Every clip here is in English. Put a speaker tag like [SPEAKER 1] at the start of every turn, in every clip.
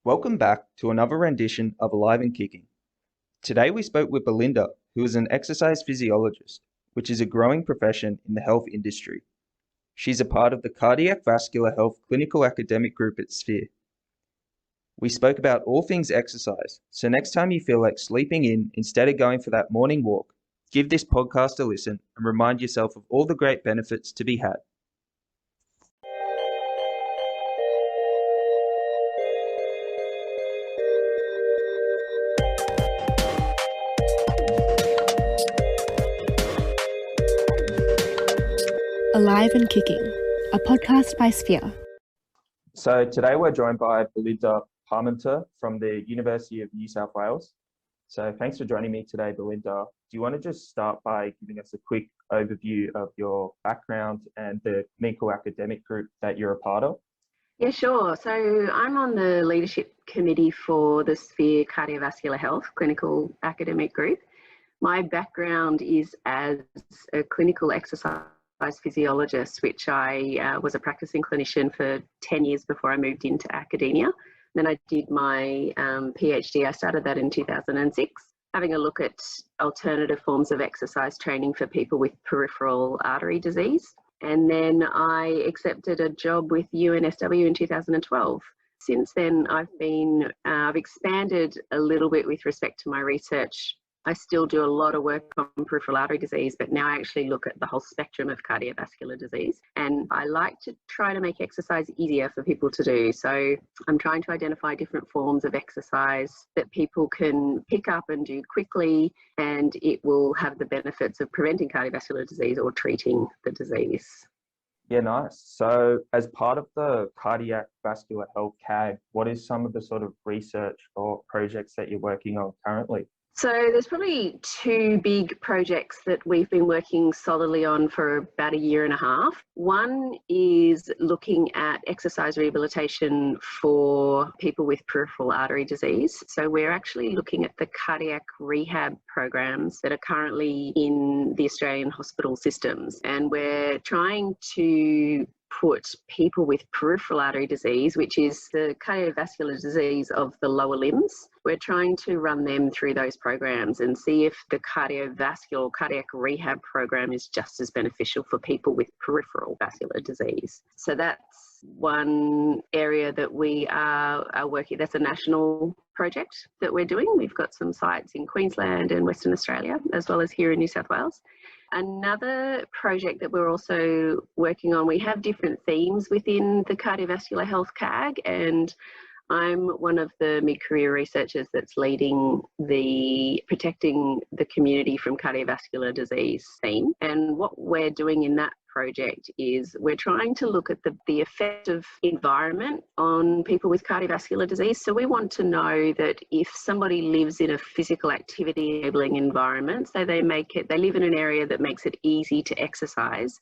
[SPEAKER 1] Welcome back to another rendition of Alive and Kicking. Today we spoke with Belinda, who is an exercise physiologist, which is a growing profession in the health industry. She's a part of the Cardiac Vascular Health Clinical Academic Group at Sphere. We spoke about all things exercise, so next time you feel like sleeping in instead of going for that morning walk, give this podcast a listen and remind yourself of all the great benefits to be had.
[SPEAKER 2] Alive and Kicking, a podcast by Sphere.
[SPEAKER 1] So today we're joined by Belinda Parmenter from the University of New South Wales. So thanks for joining me today, Belinda. Do you want to just start by giving us a quick overview of your background and the clinical academic group that you're a part of?
[SPEAKER 3] Yeah, sure. So I'm on the leadership committee for the Sphere Cardiovascular Health Clinical Academic Group. My background is as a clinical exercise physiologist, which I was a practicing clinician for 10 years before I moved into academia. Then I did my PhD. I started that in 2006, having a look at alternative forms of exercise training for people with peripheral artery disease. And then I accepted a job with UNSW in 2012. Since then, I've expanded a little bit with respect to my research. I still do a lot of work on peripheral artery disease, but now I actually look at the whole spectrum of cardiovascular disease. And I like to try to make exercise easier for people to do. So I'm trying to identify different forms of exercise that people can pick up and do quickly, and it will have the benefits of preventing cardiovascular disease or treating the disease.
[SPEAKER 1] Yeah, nice. So as part of the Cardiac Vascular Health CAG, what is some of the sort of research or projects that you're working on currently?
[SPEAKER 3] So there's probably two big projects that we've been working solidly on for about a year and a half. One is looking at exercise rehabilitation for people with peripheral artery disease. So we're actually looking at the cardiac rehab programs that are currently in the Australian hospital systems. And we're trying to put people with peripheral artery disease, which is the cardiovascular disease of the lower limbs. We're trying to run them through those programs and see if the cardiovascular cardiac rehab program is just as beneficial for people with peripheral vascular disease. So that's one area that we are working. That's a national project that we're doing. We've got some sites in Queensland and Western Australia, as well as here in New South Wales. Another project that we're also working on, we have different themes within the cardiovascular health CAG, and I'm one of the mid-career researchers that's leading the protecting the community from cardiovascular disease theme. And what we're doing in that project is we're trying to look at the effect of environment on people with cardiovascular disease. So we want to know that if somebody lives in a physical activity enabling environment, so they live in an area that makes it easy to exercise,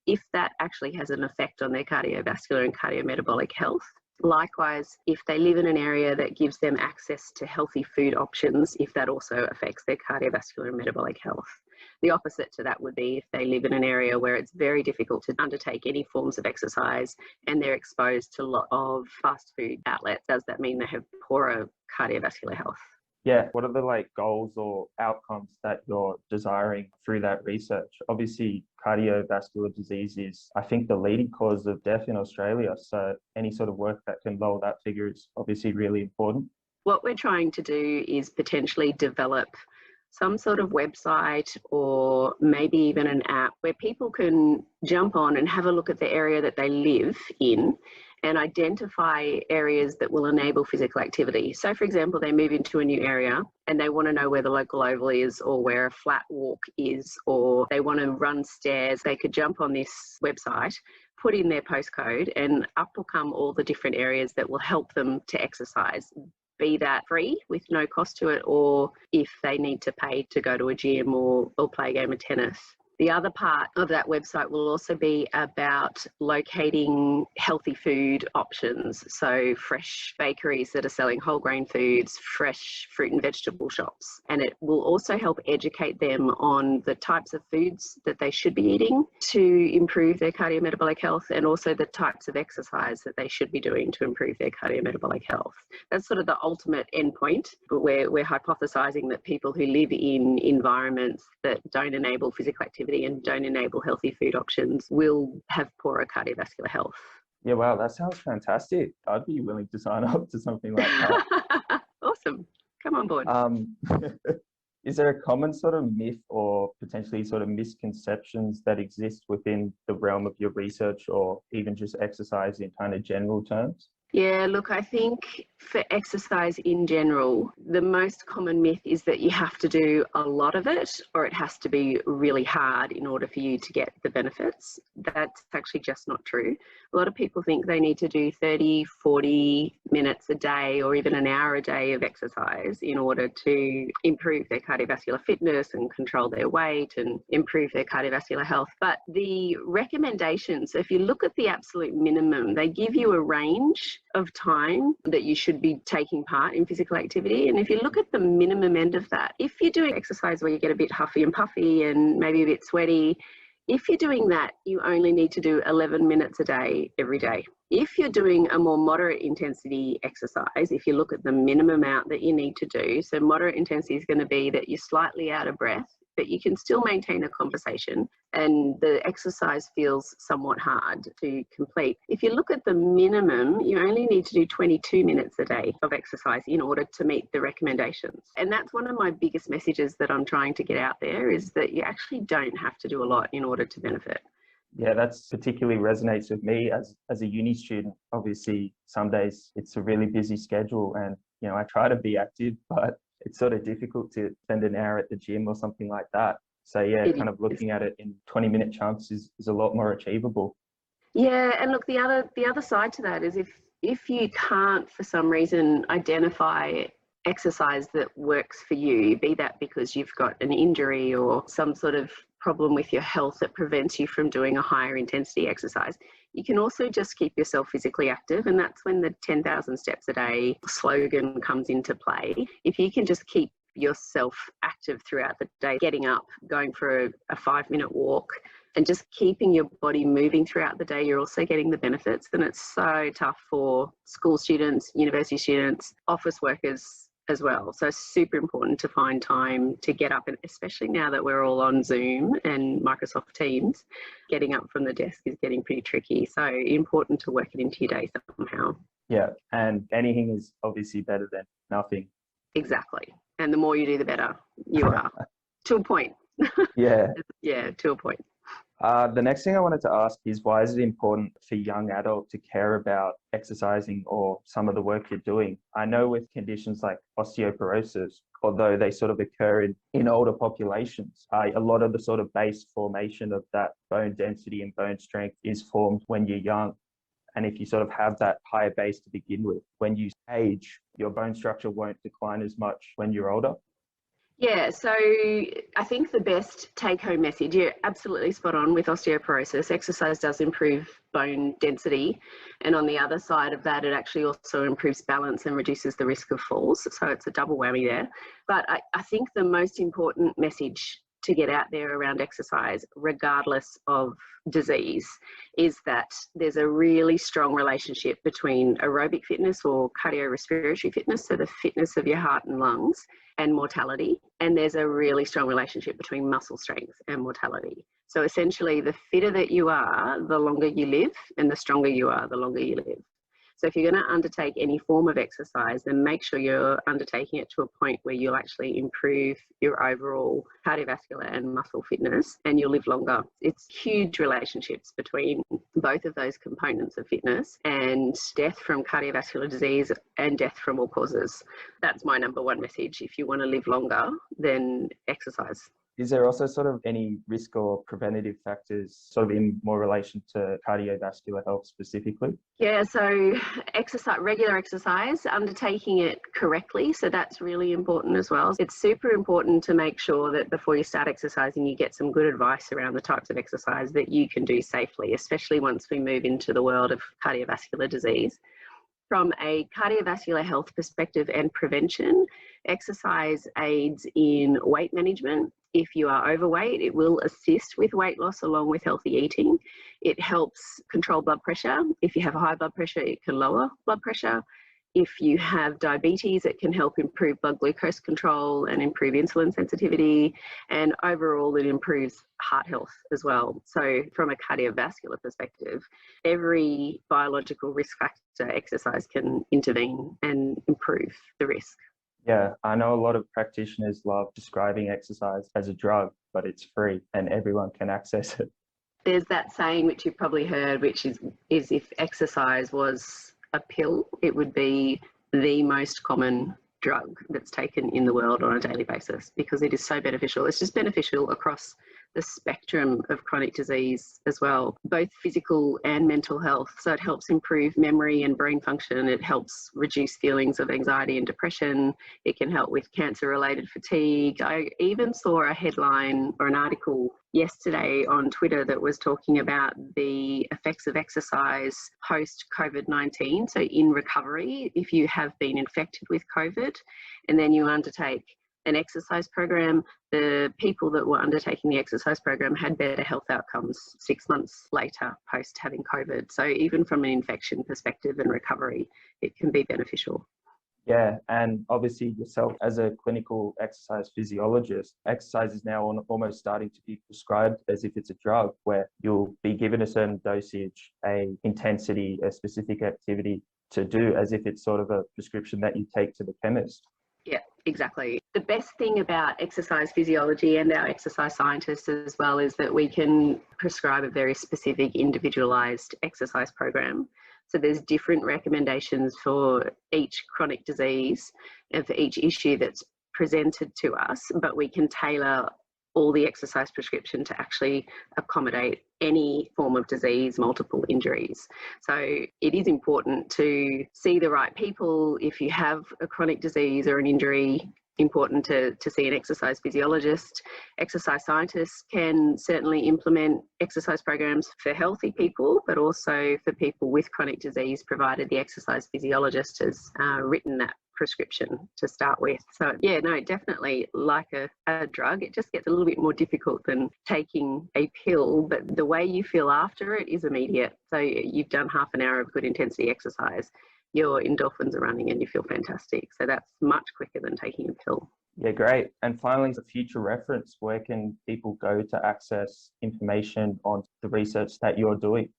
[SPEAKER 3] if that actually has an effect on their cardiovascular and cardiometabolic health. Likewise, if they live in an area that gives them access to healthy food options, if that also affects their cardiovascular and metabolic health. The opposite to that would be if they live in an area where it's very difficult to undertake any forms of exercise and they're exposed to a lot of fast food outlets. Does that mean they have poorer cardiovascular health?
[SPEAKER 1] Yeah, what are the goals or outcomes that you're desiring through that research? Obviously, cardiovascular disease is, I think, the leading cause of death in Australia. So any sort of work that can lower that figure is obviously really important.
[SPEAKER 3] What we're trying to do is potentially develop some sort of website or maybe even an app where people can jump on and have a look at the area that they live in and identify areas that will enable physical activity. So for example, they move into a new area and they want to know where the local oval is or where a flat walk is, or they want to run stairs. They could jump on this website, put in their postcode, and up will come all the different areas that will help them to exercise, be that free with no cost to it, or if they need to pay to go to a gym or play a game of tennis. The other part of that website will also be about locating healthy food options. So fresh bakeries that are selling whole grain foods, fresh fruit and vegetable shops. And it will also help educate them on the types of foods that they should be eating to improve their cardiometabolic health, and also the types of exercise that they should be doing to improve their cardiometabolic health. That's sort of the ultimate endpoint, but we're hypothesizing that people who live in environments that don't enable physical activity and don't enable healthy food options will have poorer cardiovascular health.
[SPEAKER 1] Yeah, wow, that sounds fantastic. I'd be willing to sign up to something like that.
[SPEAKER 3] Awesome. Come on board.
[SPEAKER 1] Is there a common sort of myth or potentially sort of misconceptions that exist within the realm of your research, or even just exercise in kind of general terms?
[SPEAKER 3] Yeah, look, I think for exercise in general, the most common myth is that you have to do a lot of it, or it has to be really hard in order for you to get the benefits. That's actually just not true. A lot of people think they need to do 30, 40 minutes a day or even an hour a day of exercise in order to improve their cardiovascular fitness and control their weight and improve their cardiovascular health. But the recommendations, if you look at the absolute minimum, they give you a range of time that you should be taking part in physical activity. And if you look at the minimum end of that, if you're doing exercise where you get a bit huffy and puffy and maybe a bit sweaty, if you're doing that, you only need to do 11 minutes a day every day. If you're doing a more moderate intensity exercise, if you look at the minimum amount that you need to do, so moderate intensity is going to be that you're slightly out of breath, but you can still maintain a conversation and the exercise feels somewhat hard to complete. If you look at the minimum, you only need to do 22 minutes a day of exercise in order to meet the recommendations. And that's one of my biggest messages that I'm trying to get out there, is that you actually don't have to do a lot in order to benefit.
[SPEAKER 1] Yeah, that's particularly resonates with me as a uni student. Obviously, some days it's a really busy schedule and, you know, I try to be active, but it's sort of difficult to spend an hour at the gym or something like that. So yeah, kind of looking at it in 20-minute chunks is a lot more achievable.
[SPEAKER 3] Yeah, and look, the other side to that is if you can't for some reason identify exercise that works for you, be that because you've got an injury or some sort of problem with your health that prevents you from doing a higher intensity exercise, you can also just keep yourself physically active. And that's when the 10,000 steps a day slogan comes into play. If you can just keep yourself active throughout the day, getting up, going for a 5-minute walk, and just keeping your body moving throughout the day, you're also getting the benefits. And it's so tough for school students, university students, office workers as well. So super important to find time to get up, and especially now that we're all on Zoom and Microsoft Teams, getting up from the desk is getting pretty tricky. So important to work it into your day somehow.
[SPEAKER 1] Yeah, and anything is obviously better than nothing.
[SPEAKER 3] Exactly. And the more you do, the better you are. To a point.
[SPEAKER 1] Yeah.
[SPEAKER 3] Yeah, to a point.
[SPEAKER 1] The next thing I wanted to ask is, why is it important for young adults to care about exercising or some of the work you're doing? I know with conditions like osteoporosis, although they sort of occur in older populations, a lot of the sort of base formation of that bone density and bone strength is formed when you're young. And if you sort of have that higher base to begin with, when you age, your bone structure won't decline as much when you're older.
[SPEAKER 3] Yeah, so I think the best take-home message, you're absolutely spot on with osteoporosis. Exercise does improve bone density, and on the other side of that, it actually also improves balance and reduces the risk of falls. So it's a double whammy there. But I think the most important message to get out there around exercise, regardless of disease, is that there's a really strong relationship between aerobic fitness or cardiorespiratory fitness, so the fitness of your heart and lungs, and mortality. And there's a really strong relationship between muscle strength and mortality. So essentially, the fitter that you are, the longer you live, and the stronger you are, the longer you live. So if you're going to undertake any form of exercise, then make sure you're undertaking it to a point where you'll actually improve your overall cardiovascular and muscle fitness, and you'll live longer. It's huge relationships between both of those components of fitness and death from cardiovascular disease and death from all causes. That's my number one message. If you want to live longer, then exercise.
[SPEAKER 1] Is there also sort of any risk or preventative factors sort of in more relation to cardiovascular health specifically?
[SPEAKER 3] Yeah, so regular exercise, undertaking it correctly. So that's really important as well. It's super important to make sure that before you start exercising, you get some good advice around the types of exercise that you can do safely, especially once we move into the world of cardiovascular disease. From a cardiovascular health perspective and prevention, exercise aids in weight management. If you are overweight, it will assist with weight loss along with healthy eating. It helps control blood pressure. If you have high blood pressure, it can lower blood pressure. If you have diabetes, it can help improve blood glucose control and improve insulin sensitivity. And overall, it improves heart health as well. So from a cardiovascular perspective, every biological risk factor exercise can intervene and improve the risk.
[SPEAKER 1] Yeah, I know a lot of practitioners love describing exercise as a drug, but it's free and everyone can access it.
[SPEAKER 3] There's that saying which you've probably heard, which is if exercise was a pill, it would be the most common drug that's taken in the world on a daily basis because it is so beneficial. It's just beneficial across the spectrum of chronic disease as well, both physical and mental health. So it helps improve memory and brain function. It helps reduce feelings of anxiety and depression. It can help with cancer-related fatigue. I even saw a headline or an article yesterday on Twitter that was talking about the effects of exercise post-COVID-19. So in recovery, if you have been infected with COVID and then you undertake an exercise program, the people that were undertaking the exercise program had better health outcomes 6 months later post having COVID. So even from an infection perspective and recovery, it can be beneficial.
[SPEAKER 1] Yeah, and obviously yourself as a clinical exercise physiologist, exercise is now almost starting to be prescribed as if it's a drug where you'll be given a certain dosage, a intensity, a specific activity to do as if it's sort of a prescription that you take to the chemist.
[SPEAKER 3] Yeah, exactly. The best thing about exercise physiology and our exercise scientists as well is that we can prescribe a very specific individualized exercise program. So there's different recommendations for each chronic disease and for each issue that's presented to us, but we can tailor all the exercise prescription to actually accommodate any form of disease, multiple injuries. So it is important to see the right people. If you have a chronic disease or an injury, important to see an exercise physiologist. Exercise scientists can certainly implement exercise programs for healthy people, but also for people with chronic disease, provided the exercise physiologist has written that prescription to start with. So yeah, no, definitely like a drug. It just gets a little bit more difficult than taking a pill, but the way you feel after it is immediate. So you've done half an hour of good intensity exercise, your endorphins are running and you feel fantastic. So that's much quicker than taking a pill.
[SPEAKER 1] Yeah, great. And finally, for future reference, where can people go to access information on the research that you're doing?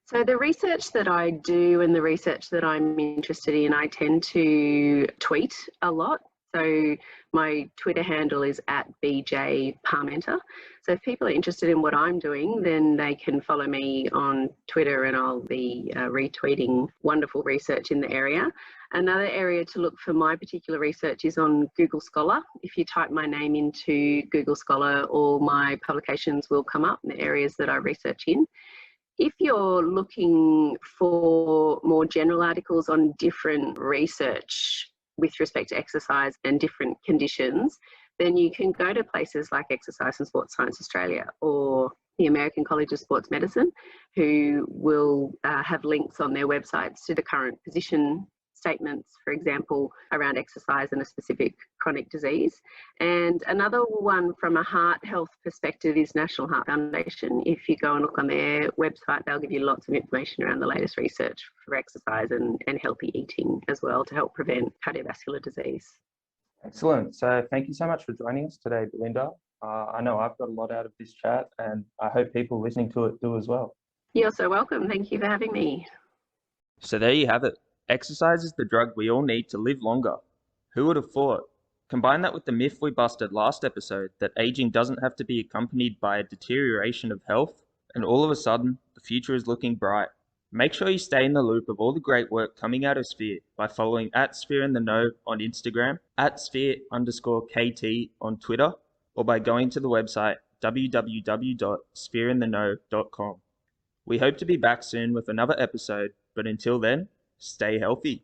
[SPEAKER 3] So the research that I do and the research that I'm interested in, I tend to tweet a lot. So my Twitter handle is @BJ Parmenter. So if people are interested in what I'm doing, then they can follow me on Twitter and I'll be retweeting wonderful research in the area. Another area to look for my particular research is on Google Scholar. If you type my name into Google Scholar, all my publications will come up in the areas that I research in. If you're looking for more general articles on different research with respect to exercise and different conditions, then you can go to places like Exercise and Sports Science Australia or the American College of Sports Medicine, who will have links on their websites to the current position statements, for example, around exercise and a specific chronic disease. And another one from a heart health perspective is National Heart Foundation. If you go and look on their website, they'll give you lots of information around the latest research for exercise and healthy eating as well to help prevent cardiovascular disease.
[SPEAKER 1] Excellent. So thank you so much for joining us today, Belinda. I know I've got a lot out of this chat and I hope people listening to it do as well.
[SPEAKER 3] You're so welcome. Thank you for having me.
[SPEAKER 1] So there you have it. Exercise is the drug we all need to live longer. Who would have thought? Combine that with the myth we busted last episode that aging doesn't have to be accompanied by a deterioration of health, and all of a sudden, the future is looking bright. Make sure you stay in the loop of all the great work coming out of Sphere by following @SphereInTheKnow on Instagram, @Sphere_KT on Twitter, or by going to the website www.sphereintheknow.com. We hope to be back soon with another episode, but until then, stay healthy.